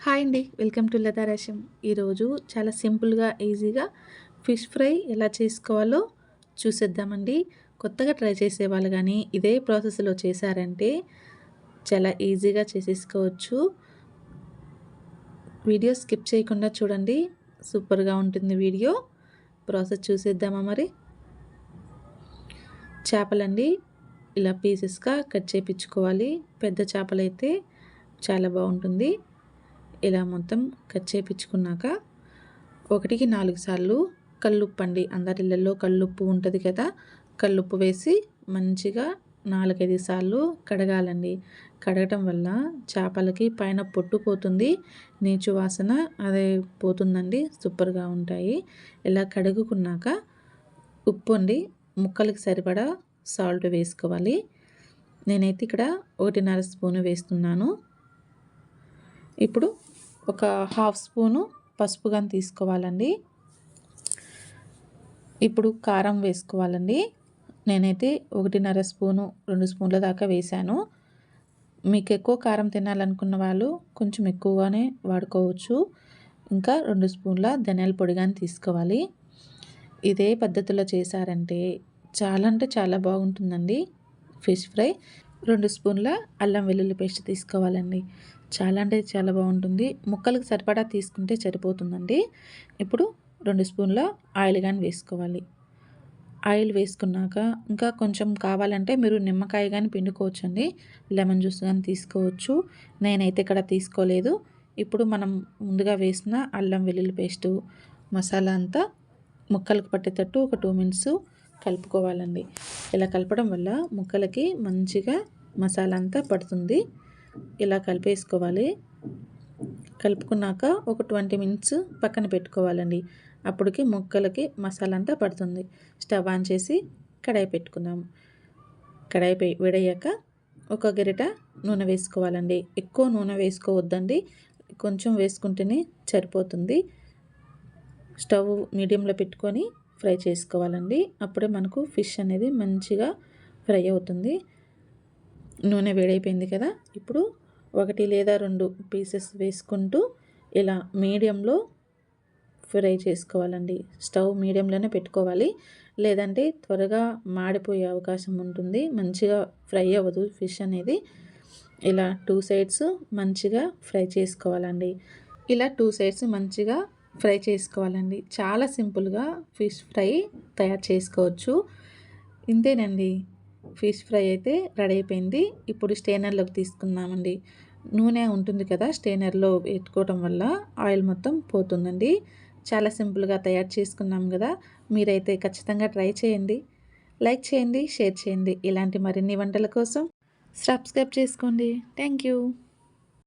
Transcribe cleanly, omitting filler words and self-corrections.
Hi అండి. Welcome to Lata రసం. ఈరోజు చాలా సింపుల్‌గా, ఈజీగా ఫిష్ ఫ్రై ఎలా చేసుకోవాలో చూసేద్దామండి. కొత్తగా ట్రై చేసేవాళ్ళు గానీ, ఇదే ప్రాసెస్‌లో చేశారంటే చాలా ఈజీగా చేసేసుకోవచ్చు. వీడియో స్కిప్ చేయకుండా చూడండి. సూపర్‌గా ఉంటుంది వీడియో. ప్రాసెస్ చూసేద్దామా మరి? చేపలండి ఇలా పీసెస్‌గా కట్ చేపించుకోవాలి. పెద్ద చేపలైతే చాలా బావుంటుంది. ఇలా మొత్తం కట్ చేపించుకున్నాక 1కి 4 సార్లు కల్లుప్పు అండి. అందరి ఇళ్ళల్లో కల్లుప్పు ఉంటుంది కదా! కల్లుప్పు వేసి మంచిగా 4, 5 సార్లు కడగాలండి. కడగటం వల్ల చేపలకి పైన పొట్టు పోతుంది. నీచు వాసన అదే పోతుందండి. సూపర్‌గా ఉంటాయి. ఇలా కడుగుకున్నాక ఉప్పు అండి ముక్కలకి సరిపడా సాల్ట్ వేసుకోవాలి. నేనైతే ఇక్కడ 1.5 స్పూను వేస్తున్నాను. ఇప్పుడు ఒక హాఫ్ స్పూను పసుపు గాని తీసుకోవాలండి. ఇప్పుడు కారం వేసుకోవాలండి. నేనైతే 1.5 స్పూను 2 స్పూన్ల దాకా వేశాను. మీకు ఎక్కువ కారం తినాలనుకున్న వాళ్ళు కొంచెం ఎక్కువగానే వాడుకోవచ్చు. ఇంకా 2 స్పూన్ల ధనియాల పొడి గాని తీసుకోవాలి. ఇదే పద్ధతిలో చేశారంటే చాలా అంటే చాలా బాగుంటుందండి ఫిష్ ఫ్రై. 2 స్పూన్ల అల్లం వెల్లుల్లి పేస్ట్ తీసుకోవాలండి. చాలా అంటే చాలా బాగుంటుంది. ముక్కలకు సరిపడా తీసుకుంటే సరిపోతుందండి. ఇప్పుడు 2 స్పూన్ల ఆయిల్ గాని వేసుకోవాలి. ఆయిల్ వేసుకున్నాక ఇంకా కొంచెం కావాలంటే మీరు నిమ్మకాయ గాని పిండుకోవచ్చండి. లెమన్ జ్యూస్ గాని తీసుకోవచ్చు. నేనైతే ఇక్కడ తీసుకోలేదు. ఇప్పుడు మనం ముందుగా వేసిన అల్లం వెల్లుల్లి పేస్టు మసాలా అంతా ముక్కలకు పట్టేటట్టు ఒక 2 మినిట్స్ కలుపుకోవాలండి. ఇలా కలపడం వల్ల ముక్కలకి మంచిగా మసాలా అంతా పడుతుంది. ఇలా కలిపేసుకోవాలి. కలుపుకున్నాక ఒక 20 మినిట్స్ పక్కన పెట్టుకోవాలండి. అప్పటికి ముక్కలకి మసాలా అంతా పడుతుంది. స్టవ్ ఆన్ చేసి కడాయి పెట్టుకుందాము. కడాయి వేడయ్యాక ఒక గరిట నూనె వేసుకోవాలండి. ఎక్కువ నూనె వేసుకోవద్దండి. కొంచెం వేసుకుంటేనే సరిపోతుంది. స్టవ్ మీడియంలో పెట్టుకొని ఫ్రై చేసుకోవాలండి. అప్పుడే మనకు ఫిష్ అనేది మంచిగా ఫ్రై అవుతుంది. నూనె వేడైపోయింది కదా! ఇప్పుడు 1 లేదా 2 పీసెస్ వేసుకుంటూ ఇలా మీడియంలో ఫ్రై చేసుకోవాలండి. స్టవ్ మీడియంలోనే పెట్టుకోవాలి. లేదంటే త్వరగా మాడిపోయే అవకాశం ఉంటుంది. మంచిగా ఫ్రై అవ్వదు ఫిష్ అనేది. ఇలా 2 సైడ్స్ మంచిగా ఫ్రై చేసుకోవాలండి. ఇలా 2 సైడ్స్ మంచిగా ఫ్రై చేసుకోవాలండి. చాలా సింపుల్‌గా ఫిష్ ఫ్రై తయారు చేసుకోవచ్చు. ఇంతేనండి. ఫిష్ ఫ్రై అయితే రెడీ అయిపోయింది. ఇప్పుడు స్టెయినర్‌లోకి తీసుకుందామండి. నూనె ఉంటుంది కదా! స్టెయినర్‌లో పెట్టుకోవటం వల్ల ఆయిల్ మొత్తం పోతుందండి. చాలా సింపుల్‌గా తయారు చేసుకున్నాం కదా! మీరైతే ఖచ్చితంగా ట్రై చేయండి. లైక్ చేయండి, షేర్ చేయండి. ఇలాంటి మరిన్ని వంటల కోసం సబ్స్క్రైబ్ చేసుకోండి. Thank you.